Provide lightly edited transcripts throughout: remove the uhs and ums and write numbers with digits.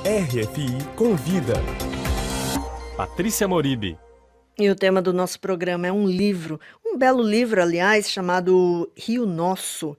RFI Convida. Patrícia Moribe. E o tema do nosso programa é um livro, um belo livro, aliás, chamado Rio Nosso,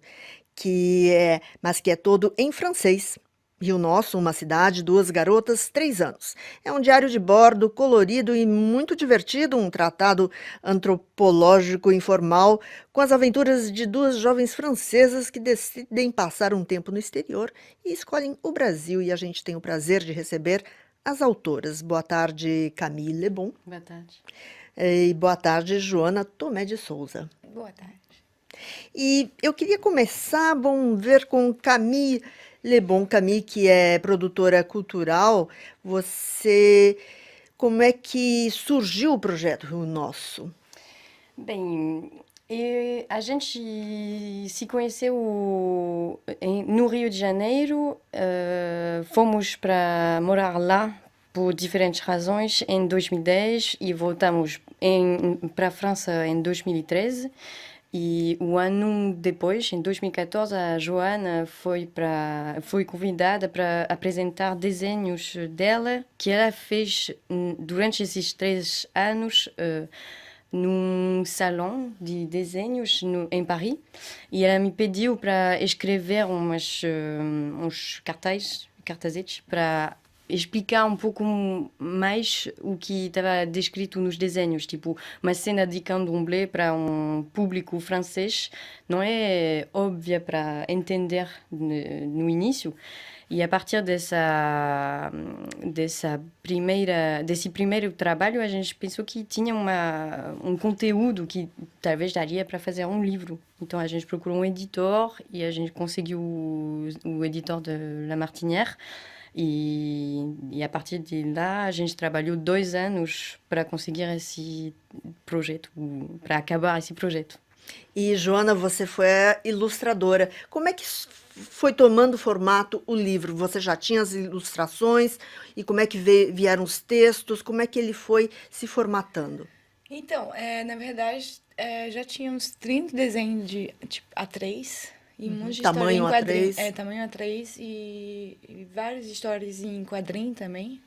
mas que é todo em francês. Rio Nosso, uma cidade, duas garotas, 3 anos. É um diário de bordo colorido e muito divertido, um tratado antropológico informal com as aventuras de duas jovens francesas que decidem passar um tempo no exterior e escolhem o Brasil. E a gente tem o prazer de receber as autoras. Boa tarde, Camille Lebon. Boa tarde. E boa tarde, Joana Tomé de Souza. Boa tarde. E eu queria começar, vamos ver, com Camille Lebon. Camille, que é produtora cultural, como é que surgiu o projeto Rio Nosso? Bem, a gente se conheceu no Rio de Janeiro, fomos para morar lá por diferentes razões em 2010 e voltamos para a França em 2013. E um ano depois, em 2014, a Joana foi convidada para apresentar desenhos dela que ela fez durante esses 3 anos num salão de desenhos em Paris. E ela me pediu para escrever uns cartazetes para explicar um pouco mais o que estava descrito nos desenhos, tipo uma cena de candomblé para um público francês não é óbvia para entender no início. E a partir desse primeiro trabalho, a gente pensou que tinha um conteúdo que talvez daria para fazer um livro. Então a gente procurou um editor e a gente conseguiu o editor de La Martinière. E a partir de lá, a gente trabalhou 2 anos para conseguir esse projeto, para acabar esse projeto. E, Joana, você foi a ilustradora. Como é que foi tomando formato o livro? Você já tinha as ilustrações? E como é que vieram os textos? Como é que ele foi se formatando? Então, na verdade, já tinha uns 30 desenhos de tipo A3 e um monte de história em Tamanho quadrinho. A3. Tamanho A3 e várias histórias em quadrinho também.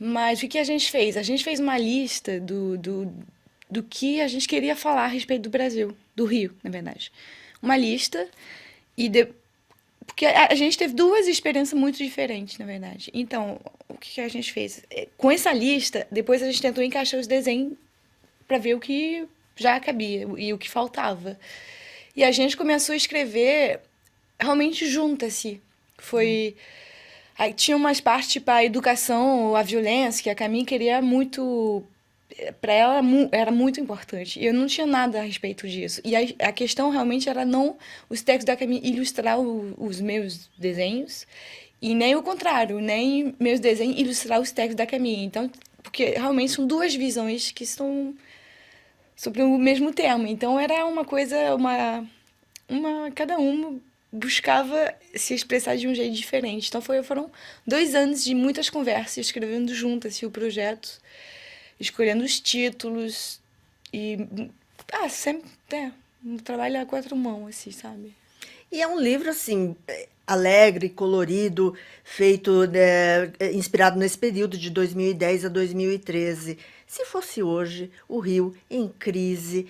Mas o que a gente fez? A gente fez uma lista do que a gente queria falar a respeito do Brasil, do Rio, na verdade. Uma lista, porque a gente teve 2 experiências muito diferentes, na verdade. Então, o que a gente fez? Com essa lista, depois a gente tentou encaixar os desenhos para ver o que já cabia e o que faltava. E a gente começou a escrever realmente junto-se. Aí tinha umas partes, tipo a educação, a violência, que a Camille queria muito. Para ela era muito importante. E eu não tinha nada a respeito disso. E a questão realmente era não os textos da Camille ilustrar os meus desenhos, e nem o contrário, nem meus desenhos ilustrar os textos da Camille. Então, porque realmente são 2 visões que estão sobre o mesmo tema. Então era uma coisa, cada uma buscava se expressar de um jeito diferente. Então foram 2 anos de muitas conversas, escrevendo junto assim, o projeto, escolhendo os títulos e sempre um trabalho a 4 mãos, assim, sabe? E é um livro, assim, alegre, colorido, feito, inspirado nesse período de 2010 a 2013. Se fosse hoje o Rio em crise,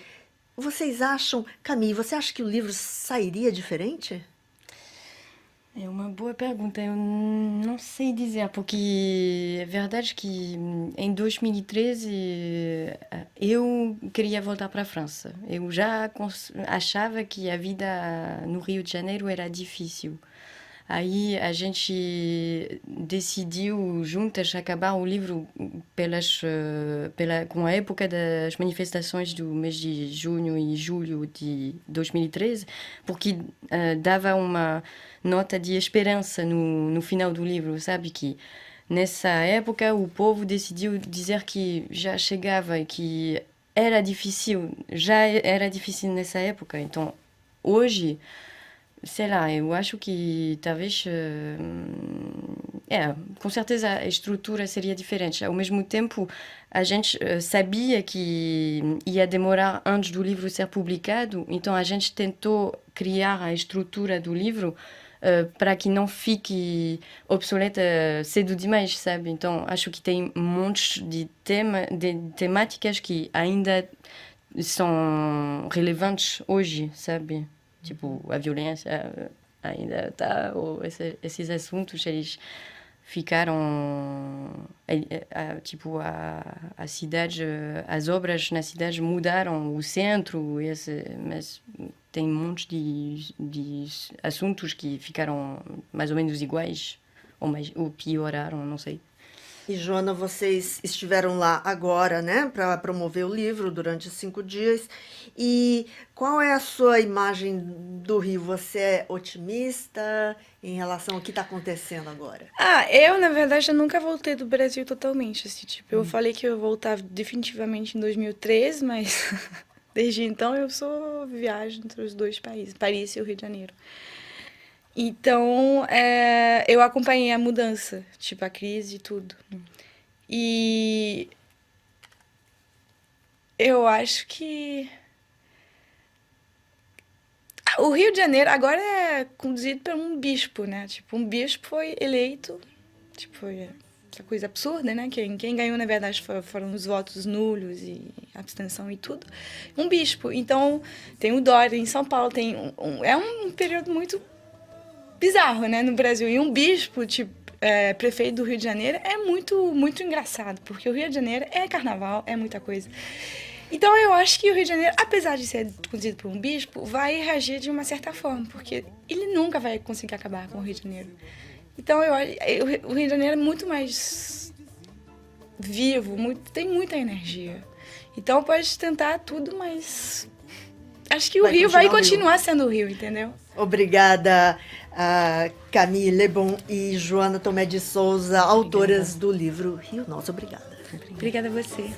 vocês acham, Camille, você acha que o livro sairia diferente? É uma boa pergunta, eu não sei dizer, porque é verdade que em 2013 eu queria voltar para a França. Eu já achava que a vida no Rio de Janeiro era difícil. Aí a gente decidiu juntas acabar o livro com a época das manifestações do mês de junho e julho de 2013, porque dava uma nota de esperança no final do livro, sabe? Que nessa época o povo decidiu dizer que já chegava e que já era difícil nessa época. Então, hoje, sei lá, eu acho que talvez... com certeza a estrutura seria diferente. Ao mesmo tempo, a gente sabia que ia demorar antes do livro ser publicado, então a gente tentou criar a estrutura do livro para que não fique obsoleta cedo demais, sabe? Então, acho que tem montes de temáticas que ainda são relevantes hoje, sabe? Tipo, a violência ainda está... Esses assuntos, eles ficaram... tipo, a cidade... As obras na cidade mudaram o centro, mas tem montes de assuntos que ficaram mais ou menos iguais, ou pioraram, não sei. E, Joana, vocês estiveram lá agora, né, para promover o livro durante 5 dias. E qual é a sua imagem do Rio? Você é otimista em relação ao que está acontecendo agora? Eu, na verdade, eu nunca voltei do Brasil totalmente, assim, tipo, eu falei que eu voltava definitivamente em 2013, mas desde então eu só viajo entre os 2 países, Paris e o Rio de Janeiro. Então, eu acompanhei a mudança, tipo, a crise e tudo. E eu acho que o Rio de Janeiro agora é conduzido por um bispo, né? Tipo, um bispo foi eleito, tipo, foi essa coisa absurda, né? Quem ganhou, na verdade, foram os votos nulos e abstenção e tudo. Um bispo. Então, tem o Dória em São Paulo, é um período muito bizarro, né, no Brasil. E um bispo, tipo, prefeito do Rio de Janeiro, é muito, muito engraçado, porque o Rio de Janeiro é carnaval, é muita coisa. Então, eu acho que o Rio de Janeiro, apesar de ser conduzido por um bispo, vai reagir de uma certa forma, porque ele nunca vai conseguir acabar com o Rio de Janeiro. Então, o Rio de Janeiro é muito mais vivo, tem muita energia. Então, pode tentar tudo, mas acho que o Rio vai continuar sendo o Rio, entendeu? Obrigada, Camille Lebon e Joana Tomé de Souza, autoras do livro Rio Nosso. Obrigada. Obrigada a você.